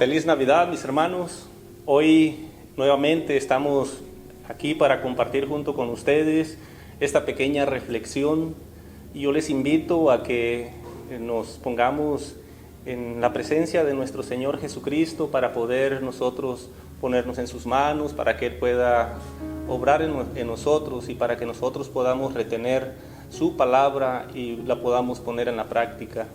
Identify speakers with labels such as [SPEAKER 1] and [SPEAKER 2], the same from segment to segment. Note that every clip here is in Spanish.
[SPEAKER 1] Feliz Navidad, mis hermanos. Hoy nuevamente estamos aquí para compartir junto con ustedes esta pequeña reflexión. Y yo les invito a que nos pongamos en la presencia de nuestro Señor Jesucristo para poder nosotros ponernos en sus manos, para que Él pueda obrar en nosotros y para que nosotros podamos retener su palabra y la podamos poner en la práctica.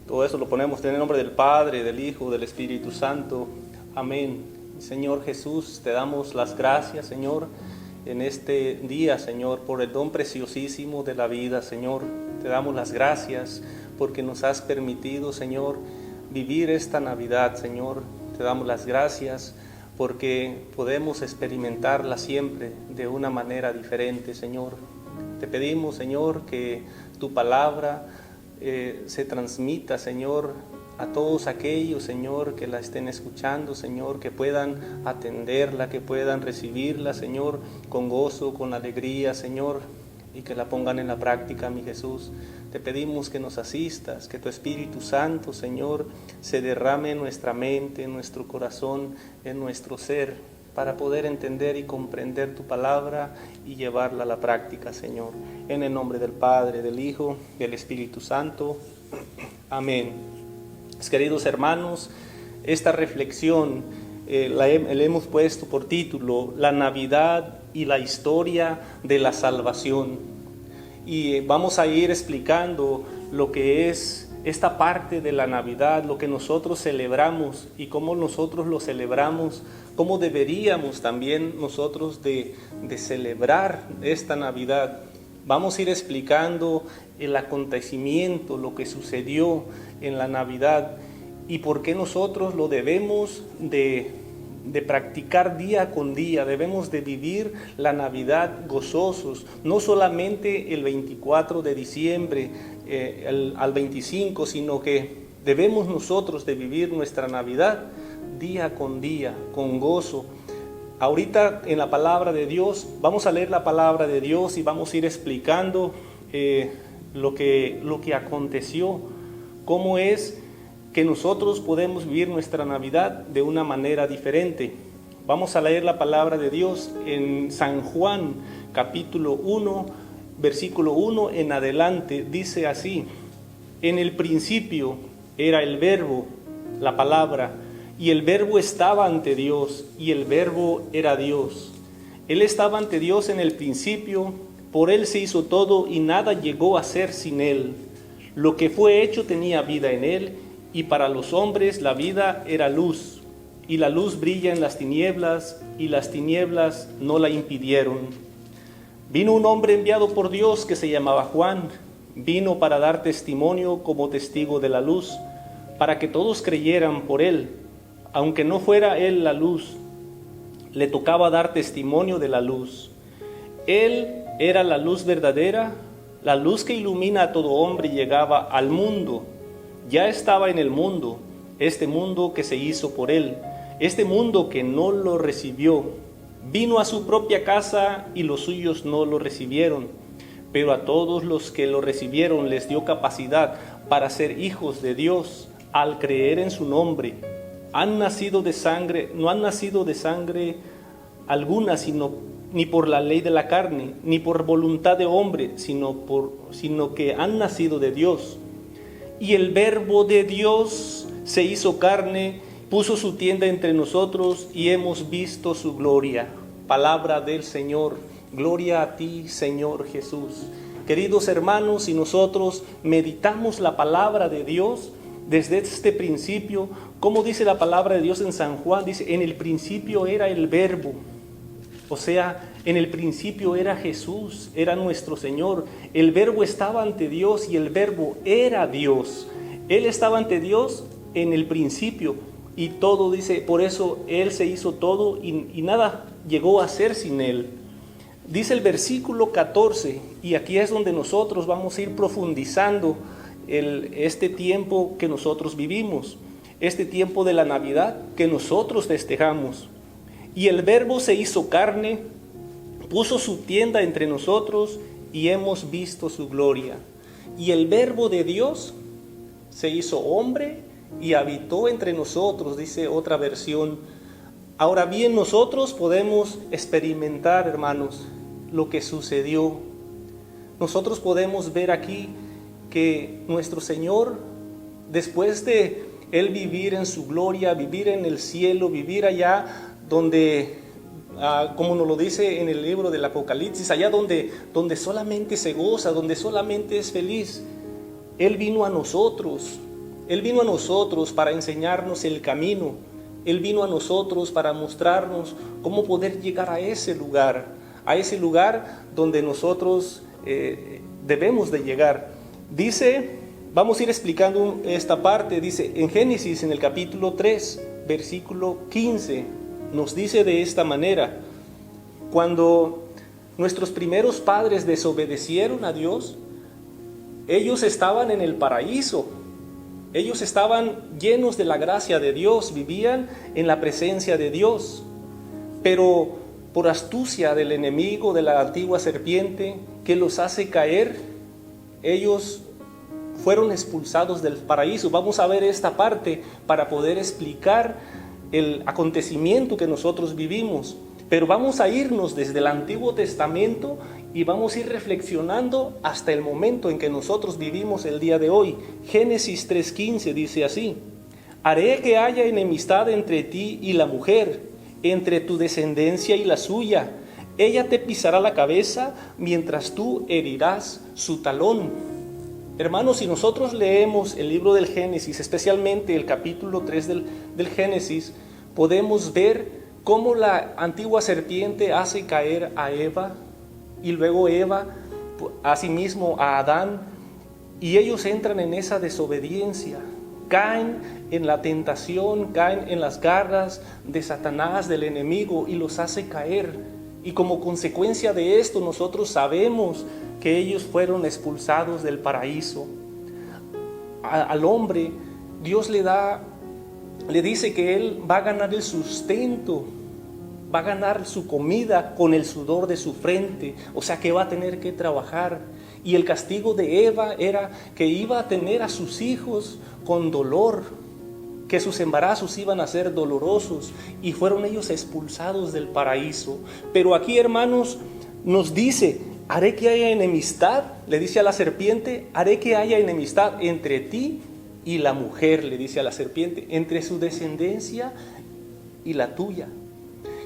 [SPEAKER 1] Todo eso lo ponemos en el nombre del Padre, del Hijo, del Espíritu Santo. Amén. Señor Jesús, te damos las gracias, Señor, en este día, Señor, por el don preciosísimo de la vida, Señor. Te damos las gracias porque nos has permitido, Señor, vivir esta Navidad, Señor. Te damos las gracias porque podemos experimentarla siempre de una manera diferente, Señor. Te pedimos, Señor, que tu palabra se transmita, Señor, a todos aquellos, Señor, que la estén escuchando, Señor, que puedan atenderla, que puedan recibirla, Señor, con gozo, con alegría, Señor, y que la pongan en la práctica, mi Jesús. Te pedimos que nos asistas, que tu Espíritu Santo, Señor, se derrame en nuestra mente, en nuestro corazón, en nuestro ser, para poder entender y comprender tu palabra y llevarla a la práctica, Señor. En el nombre del Padre, del Hijo, del Espíritu Santo. Amén. Mis queridos hermanos, esta reflexión le hemos puesto por título La Navidad y la historia de la salvación. Y vamos a ir explicando lo que es esta parte de la Navidad, lo que nosotros celebramos y cómo nosotros lo celebramos, cómo deberíamos también nosotros de celebrar esta Navidad. Vamos a ir explicando el acontecimiento, lo que sucedió en la Navidad y por qué nosotros lo debemos de practicar día con día. Debemos de vivir la Navidad gozosos, no solamente el 24 de diciembre al 25, sino que debemos nosotros de vivir nuestra Navidad día con día, con gozo. Ahorita en la palabra de Dios, vamos a leer la palabra de Dios y vamos a ir explicando lo que aconteció, cómo es que nosotros podemos vivir nuestra Navidad de una manera diferente. Vamos a leer la palabra de Dios en San Juan, capítulo 1, versículo 1 en adelante. Dice así: en el principio era el Verbo, la palabra, y el Verbo estaba ante Dios, y el Verbo era Dios. Él estaba ante Dios en el principio, por Él se hizo todo, y nada llegó a ser sin Él. Lo que fue hecho tenía vida en Él, y para los hombres la vida era luz, y la luz brilla en las tinieblas, y las tinieblas no la impidieron. Vino un hombre enviado por Dios que se llamaba Juan. Vino para dar testimonio como testigo de la luz, para que todos creyeran por él. Aunque no fuera él la luz, le tocaba dar testimonio de la luz. Él era la luz verdadera, la luz que ilumina a todo hombre y llegaba al mundo. Ya estaba en el mundo, este mundo que se hizo por él, este mundo que no lo recibió. Vino a su propia casa y los suyos no lo recibieron, pero a todos los que lo recibieron les dio capacidad para ser hijos de Dios al creer en su nombre. No han nacido de sangre alguna, ni por la ley de la carne, ni por voluntad de hombre, sino que han nacido de Dios. Y el Verbo de Dios se hizo carne, puso su tienda entre nosotros y hemos visto su gloria. Palabra del Señor. Gloria a ti, Señor Jesús. Queridos hermanos, si nosotros meditamos la palabra de Dios desde este principio, como dice la palabra de Dios en San Juan, dice, en el principio era el Verbo. O sea, en el principio era Jesús, era nuestro Señor. El Verbo estaba ante Dios y el Verbo era Dios. Él estaba ante Dios en el principio y todo, dice, por eso Él se hizo todo y nada llegó a ser sin Él. Dice el versículo 14, y aquí es donde nosotros vamos a ir profundizando este tiempo que nosotros vivimos, este tiempo de la Navidad que nosotros festejamos. Y el Verbo se hizo carne, puso su tienda entre nosotros y hemos visto su gloria. Y el Verbo de Dios se hizo hombre y habitó entre nosotros, dice otra versión. Ahora bien, nosotros podemos experimentar, hermanos, lo que sucedió. Nosotros podemos ver aquí que nuestro Señor, después de Él vivir en su gloria, vivir en el cielo, vivir allá donde, como nos lo dice en el libro del Apocalipsis, allá donde solamente se goza, donde solamente es feliz, Él vino a nosotros. Él vino a nosotros para enseñarnos el camino. Él vino a nosotros para mostrarnos cómo poder llegar a ese lugar donde nosotros debemos de llegar. Dice, vamos a ir explicando esta parte, dice en Génesis, en el capítulo 3, versículo 15, nos dice de esta manera: cuando nuestros primeros padres desobedecieron a Dios, ellos estaban en el paraíso. Ellos estaban llenos de la gracia de Dios, vivían en la presencia de Dios. Pero por astucia del enemigo, de la antigua serpiente, que los hace caer, ellos fueron expulsados del paraíso. Vamos a ver esta parte para poder explicar el acontecimiento que nosotros vivimos. Pero vamos a irnos desde el Antiguo Testamento y vamos a ir reflexionando hasta el momento en que nosotros vivimos el día de hoy. Génesis 3:15 dice así: haré que haya enemistad entre ti y la mujer, entre tu descendencia y la suya. Ella te pisará la cabeza, mientras tú herirás su talón. Hermanos, si nosotros leemos el libro del Génesis, especialmente el capítulo 3 del Génesis, podemos ver cómo la antigua serpiente hace caer a Eva, y luego Eva, asimismo a Adán, y ellos entran en esa desobediencia, caen en la tentación, caen en las garras de Satanás, del enemigo, y los hace caer. Y como consecuencia de esto, nosotros sabemos que ellos fueron expulsados del paraíso. Al hombre, Dios le dice que él va a ganar el sustento, va a ganar su comida con el sudor de su frente, o sea que va a tener que trabajar. Y el castigo de Eva era que iba a tener a sus hijos con dolor, que sus embarazos iban a ser dolorosos, y fueron ellos expulsados del paraíso. Pero aquí, hermanos, nos dice: haré que haya enemistad, le dice a la serpiente, haré que haya enemistad entre ti y la mujer, le dice a la serpiente, entre su descendencia y la tuya.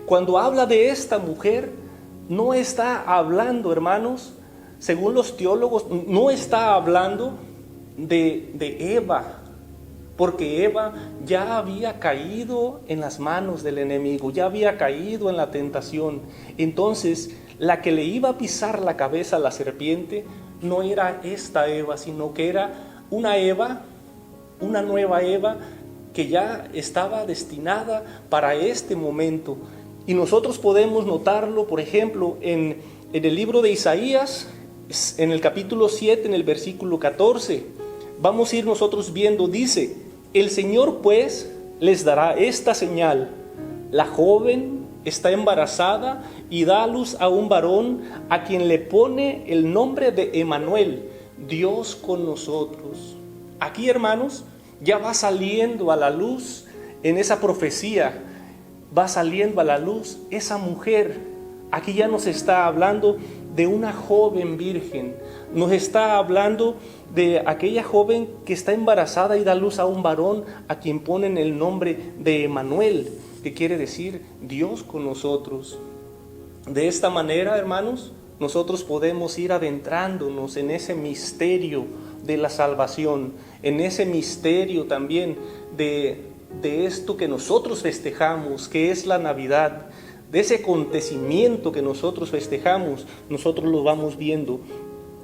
[SPEAKER 1] Cuando habla de esta mujer, no está hablando, hermanos, según los teólogos, no está hablando de Eva, porque Eva ya había caído en las manos del enemigo, ya había caído en la tentación. Entonces, la que le iba a pisar la cabeza a la serpiente no era esta Eva, sino que era una Eva, una nueva Eva, que ya estaba destinada para este momento. Y nosotros podemos notarlo, por ejemplo, en el libro de Isaías, en el capítulo 7, en el versículo 14. Vamos a ir nosotros viendo, dice: el Señor pues les dará esta señal: la joven está embarazada y da a luz a un varón, a quien le pone el nombre de Emmanuel, Dios con nosotros. Aquí, hermanos, ya va saliendo a la luz en esa profecía, va saliendo a la luz esa mujer. Aquí ya nos está hablando de una joven virgen, nos está hablando de aquella joven que está embarazada y da luz a un varón, a quien ponen el nombre de Emmanuel, que quiere decir Dios con nosotros. De esta manera, hermanos, nosotros podemos ir adentrándonos en ese misterio de la salvación, en ese misterio también de esto que nosotros festejamos, que es la Navidad, de ese acontecimiento que nosotros festejamos, nosotros lo vamos viendo.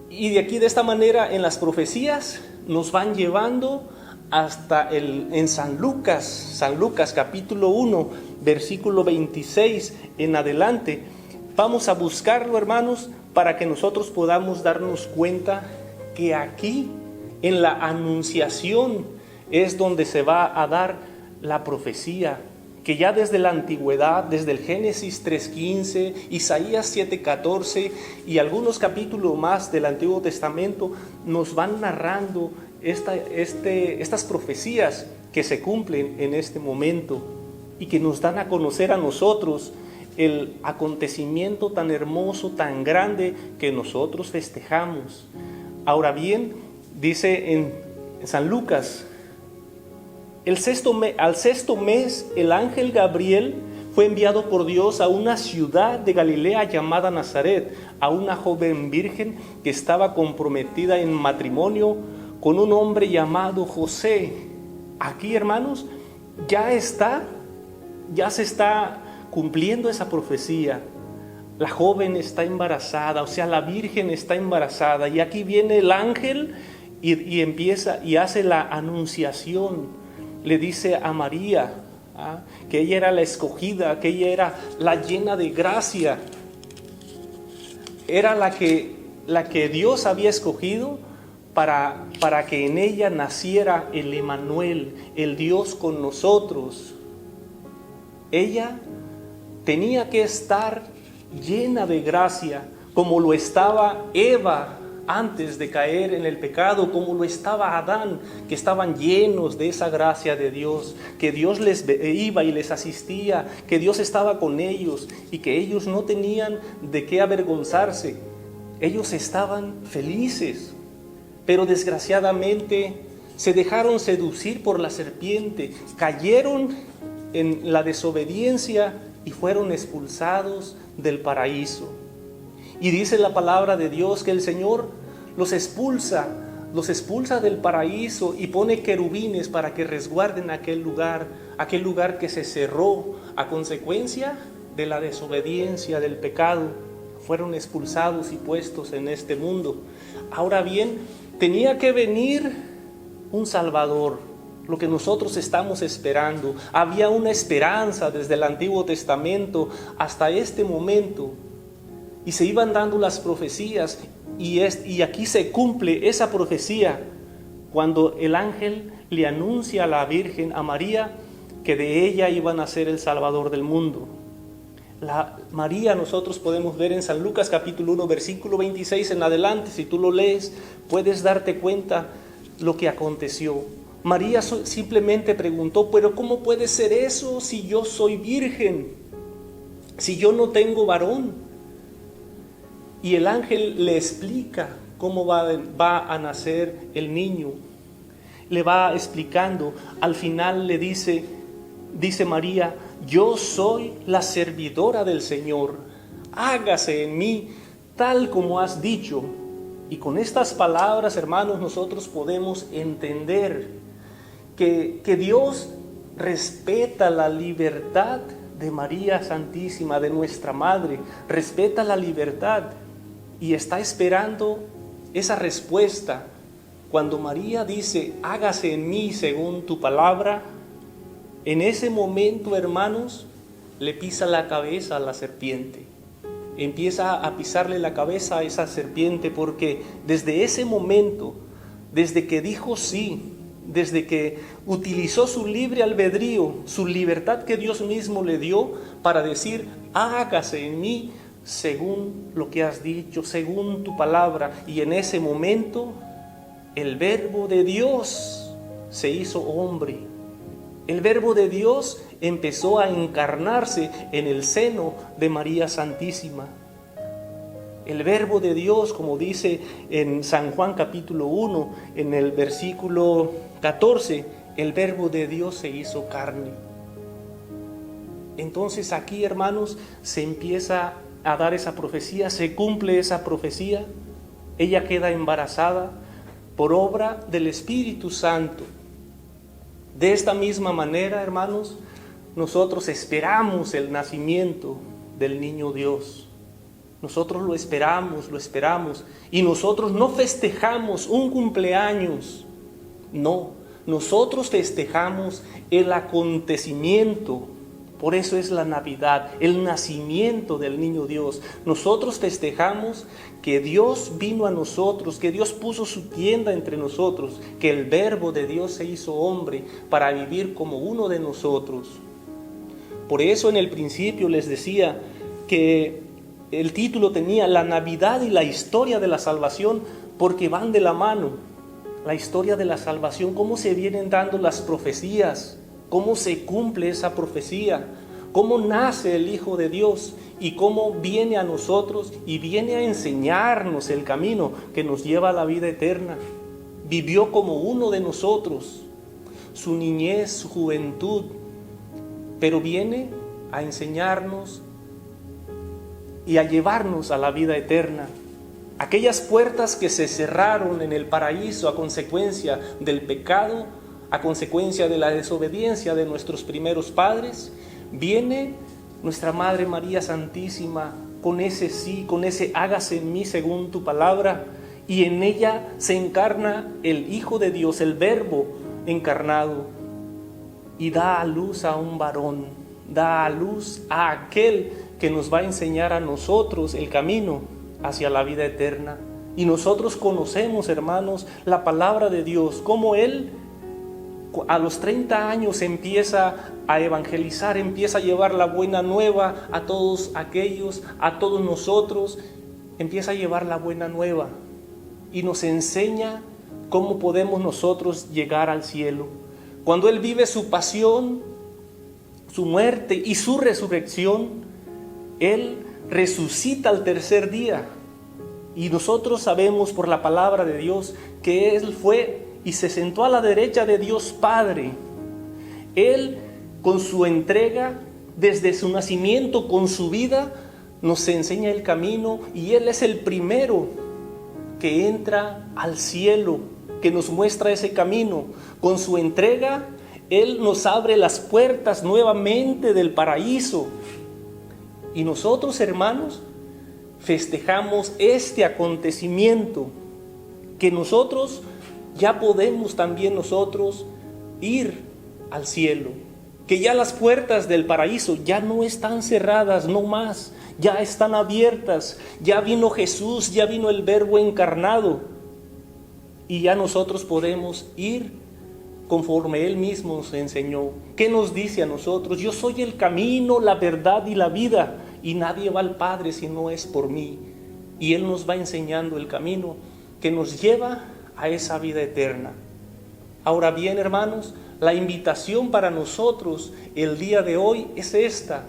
[SPEAKER 1] Y de aquí, de esta manera, en las profecías nos van llevando hasta en San Lucas capítulo 1, versículo 26 en adelante. Vamos a buscarlo, hermanos, para que nosotros podamos darnos cuenta que aquí, en la anunciación, es donde se va a dar la profecía, que ya desde la antigüedad, desde el Génesis 3:15, Isaías 7:14 y algunos capítulos más del Antiguo Testamento nos van narrando estas profecías que se cumplen en este momento y que nos dan a conocer a nosotros el acontecimiento tan hermoso, tan grande que nosotros festejamos. Ahora bien, dice en San Lucas, al sexto mes el ángel Gabriel fue enviado por Dios a una ciudad de Galilea llamada Nazaret, a una joven virgen que estaba comprometida en matrimonio con un hombre llamado José. Aquí, hermanos, ya se está cumpliendo esa profecía. La joven está embarazada, o sea, la virgen está embarazada, y aquí viene el ángel y empieza y hace la anunciación. Le dice a María que ella era la escogida, que ella era la llena de gracia, era la que Dios había escogido para que en ella naciera el Emmanuel, el Dios con nosotros. Ella tenía que estar llena de gracia, como lo estaba Eva antes de caer en el pecado, como lo estaba Adán, que estaban llenos de esa gracia de Dios, que Dios les iba y les asistía, que Dios estaba con ellos y que ellos no tenían de qué avergonzarse. Ellos estaban felices, pero desgraciadamente se dejaron seducir por la serpiente, cayeron en la desobediencia y fueron expulsados del paraíso. Y dice la palabra de Dios que el Señor los expulsa del paraíso y pone querubines para que resguarden aquel lugar que se cerró a consecuencia de la desobediencia, del pecado. Fueron expulsados y puestos en este mundo. Ahora bien, tenía que venir un Salvador, lo que nosotros estamos esperando. Había una esperanza desde el Antiguo Testamento hasta este momento. Y se iban dando las profecías y aquí se cumple esa profecía cuando el ángel le anuncia a la Virgen, a María, que de ella iba a nacer el Salvador del mundo. María nosotros podemos ver en San Lucas capítulo 1 versículo 26 en adelante. Si tú lo lees puedes darte cuenta lo que aconteció. María simplemente preguntó, pero ¿cómo puede ser eso si yo soy virgen? Si yo no tengo varón. Y el ángel le explica cómo va a nacer el niño. Le va explicando. Al final le dice María, yo soy la servidora del Señor. Hágase en mí tal como has dicho. Y con estas palabras, hermanos, nosotros podemos entender que Dios respeta la libertad de María Santísima, de nuestra Madre. Respeta la libertad. Y está esperando esa respuesta. Cuando María dice, hágase en mí según tu palabra, en ese momento, hermanos, le pisa la cabeza a la serpiente. Empieza a pisarle la cabeza a esa serpiente, porque desde ese momento, desde que dijo sí, desde que utilizó su libre albedrío, su libertad que Dios mismo le dio para decir, hágase en mí según lo que has dicho, según tu palabra. Y en ese momento el Verbo de Dios se hizo hombre. El Verbo de Dios empezó a encarnarse en el seno de María Santísima. El Verbo de Dios, como dice en San Juan capítulo 1, en el versículo 14, el Verbo de Dios se hizo carne. Entonces aquí, hermanos, se empieza a dar esa profecía, se cumple esa profecía. Ella queda embarazada por obra del Espíritu Santo. De esta misma manera, hermanos, nosotros esperamos el nacimiento del niño Dios. Nosotros lo esperamos. Y nosotros no festejamos un cumpleaños. No, nosotros festejamos el acontecimiento. Por eso es la Navidad, el nacimiento del niño Dios. Nosotros festejamos que Dios vino a nosotros, que Dios puso su tienda entre nosotros, que el Verbo de Dios se hizo hombre para vivir como uno de nosotros. Por eso en el principio les decía que el título tenía la Navidad y la historia de la salvación, porque van de la mano. la historia de la salvación, cómo se vienen dando las profecías, cómo se cumple esa profecía, cómo nace el Hijo de Dios y cómo viene a nosotros y viene a enseñarnos el camino que nos lleva a la vida eterna. Vivió como uno de nosotros, su niñez, su juventud, pero viene a enseñarnos y a llevarnos a la vida eterna. Aquellas puertas que se cerraron en el paraíso a consecuencia del pecado, a consecuencia de la desobediencia de nuestros primeros padres, viene nuestra Madre María Santísima con ese sí, con ese hágase en mí según tu palabra, y en ella se encarna el Hijo de Dios, el Verbo encarnado, y da a luz a un varón, da a luz a aquel que nos va a enseñar a nosotros el camino hacia la vida eterna. Y nosotros conocemos, hermanos, la palabra de Dios, cómo Él a los 30 años empieza a evangelizar, empieza a llevar la buena nueva a todos aquellos, a todos nosotros, empieza a llevar la buena nueva y nos enseña cómo podemos nosotros llegar al cielo. Cuando Él vive su pasión, su muerte y su resurrección, Él resucita al tercer día. Y nosotros sabemos por la palabra de Dios que Él fue y se sentó a la derecha de Dios Padre. Él, con su entrega, desde su nacimiento, con su vida, nos enseña el camino y Él es el primero que entra al cielo, que nos muestra ese camino. Con su entrega, Él nos abre las puertas nuevamente del paraíso. Y nosotros, hermanos, festejamos este acontecimiento, que nosotros ya podemos también nosotros ir al cielo, que ya las puertas del paraíso ya no están cerradas, no más, ya están abiertas, ya vino Jesús, ya vino el Verbo encarnado, y ya nosotros podemos ir conforme Él mismo nos enseñó. ¿Qué nos dice a nosotros? Yo soy el camino, la verdad y la vida, y nadie va al Padre si no es por mí. Y Él nos va enseñando el camino que nos lleva a esa vida eterna. Ahora bien, hermanos, la invitación para nosotros el día de hoy es esta: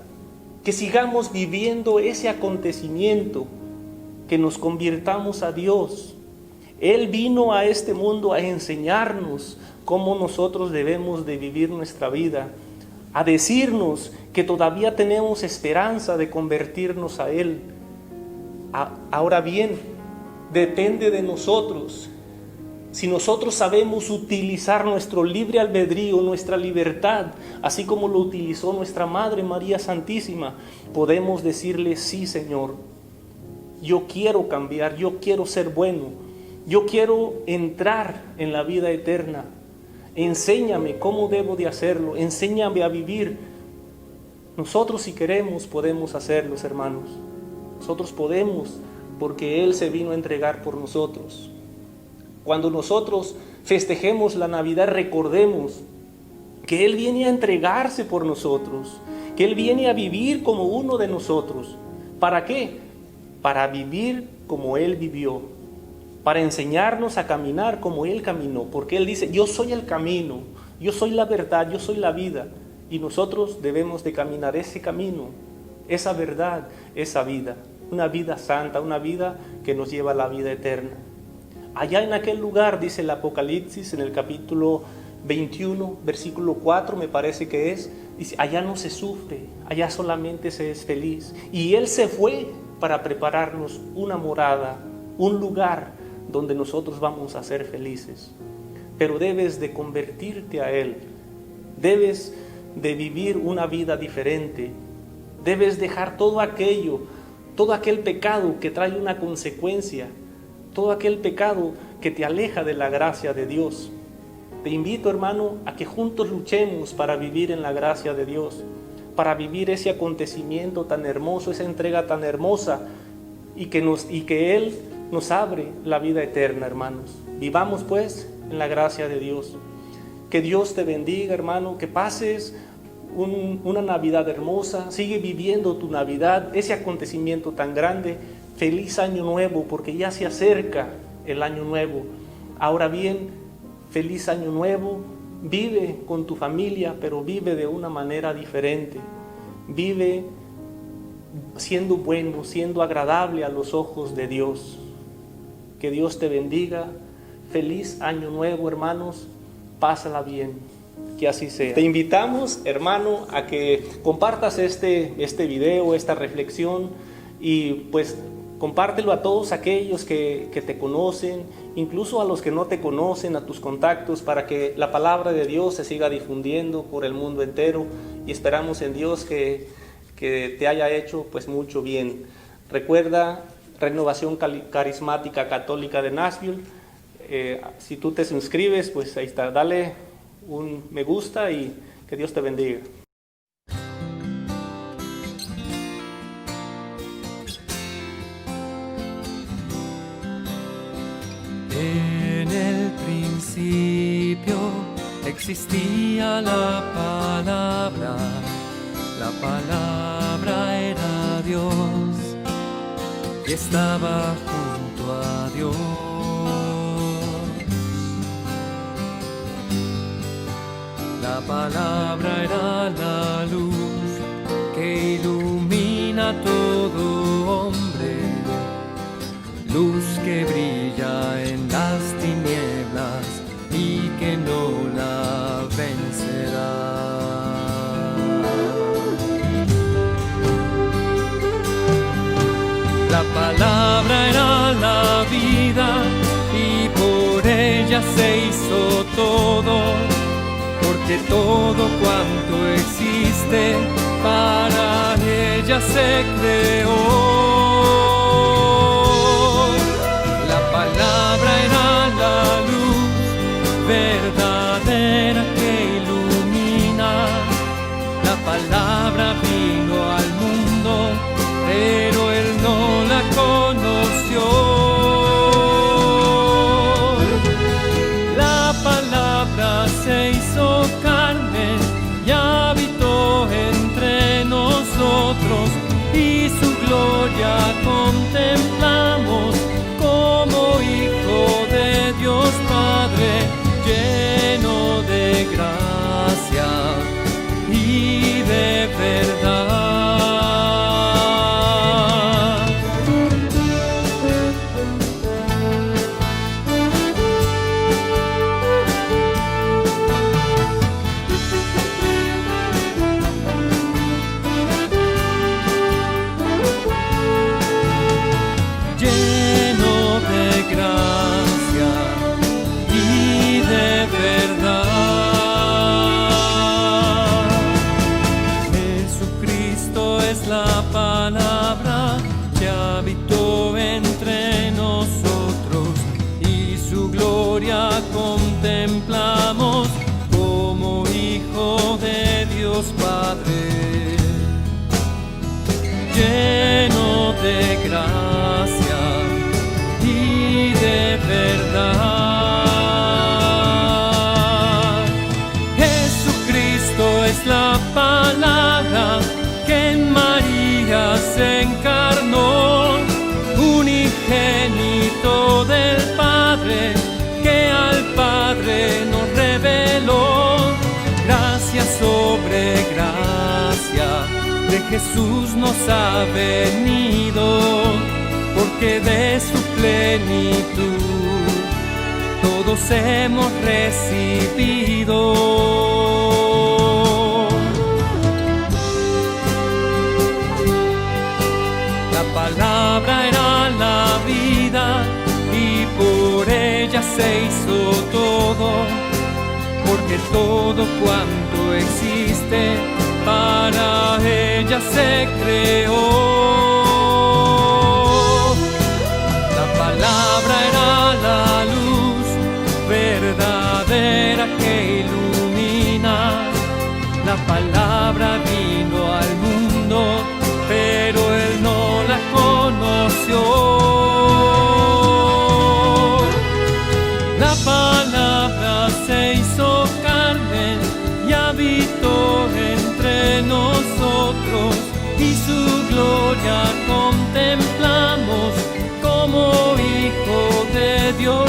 [SPEAKER 1] que sigamos viviendo ese acontecimiento, que nos convirtamos a Dios. Él vino a este mundo a enseñarnos cómo nosotros debemos de vivir nuestra vida, a decirnos que todavía tenemos esperanza de convertirnos a Él. Ahora bien, depende de nosotros. Si nosotros sabemos utilizar nuestro libre albedrío, nuestra libertad, así como lo utilizó nuestra Madre María Santísima, podemos decirle: sí, Señor, yo quiero cambiar, yo quiero ser bueno, yo quiero entrar en la vida eterna. Enséñame cómo debo de hacerlo, enséñame a vivir. Nosotros, si queremos, podemos hacerlo, hermanos. Nosotros podemos, porque Él se vino a entregar por nosotros. Cuando nosotros festejemos la Navidad, recordemos que Él viene a entregarse por nosotros, que Él viene a vivir como uno de nosotros. ¿Para qué? Para vivir como Él vivió, para enseñarnos a caminar como Él caminó, porque Él dice: yo soy el camino, yo soy la verdad, yo soy la vida, y nosotros debemos de caminar ese camino, esa verdad, esa vida, una vida santa, una vida que nos lleva a la vida eterna. Allá en aquel lugar, dice el Apocalipsis, en el capítulo 21, versículo 4, me parece que es, dice: allá no se sufre, allá solamente se es feliz. Y Él se fue para prepararnos una morada, un lugar donde nosotros vamos a ser felices. Pero debes de convertirte a Él, debes de vivir una vida diferente, debes dejar todo aquello, todo aquel pecado que trae una consecuencia, todo aquel pecado que te aleja de la gracia de Dios. Te invito, hermano, a que juntos luchemos para vivir en la gracia de Dios, para vivir ese acontecimiento tan hermoso, esa entrega tan hermosa, y que Él nos abre la vida eterna, hermanos. Vivamos pues en la gracia de Dios. Que Dios te bendiga, hermano, que pases una Navidad hermosa, sigue viviendo tu Navidad, ese acontecimiento tan grande. Feliz año nuevo, porque ya se acerca el año nuevo. Ahora bien, feliz año nuevo. Vive con tu familia, pero vive de una manera diferente. Vive siendo bueno, siendo agradable a los ojos de Dios. Que Dios te bendiga. Feliz año nuevo, hermanos. Pásala bien. Que así sea. Te invitamos, hermano, a que compartas este video, esta reflexión, y pues compártelo a todos aquellos que te conocen, incluso a los que no te conocen, a tus contactos, para que la palabra de Dios se siga difundiendo por el mundo entero, y esperamos en Dios que te haya hecho pues mucho bien. Recuerda, Renovación Carismática Católica de Nashville. Si tú te suscribes, pues ahí está, dale un me gusta y que Dios te bendiga.
[SPEAKER 2] En el principio existía la palabra era Dios y estaba junto a Dios. La palabra era la luz que ilumina a todo hombre, luz que brilla en las tinieblas y que no la vencerá. La palabra era la vida y por ella se hizo todo, porque todo cuanto existe para ella se creó. Verdadera que ilumina, la palabra vino al mundo, pero él no la conoció. La palabra se hizo carne y habitó entre nosotros, y su gloria contemplamos como Hijo de Dios Padre, lleno de gracia y de verdad. Lleno de gracia y de verdad. Jesucristo es la palabra que habitó entre nosotros, y su gloria contemplamos como Hijo de Dios Padre, lleno de gracia y de verdad. Jesucristo es la palabra que en María se encarnó, unigénito del Padre, que al Padre nos reveló. Gracia sobre gracia de Jesús nos ha venido, porque de su plenitud todos hemos recibido. La palabra era la vida y por ella se hizo todo, porque todo cuanto existe para ella se creó. La palabra era la luz verdadera que ilumina, la palabra vino al mundo, pero él no la conoció. La palabra se hizo carne y habitó entre nosotros, y su gloria contemplamos como Hijo de Dios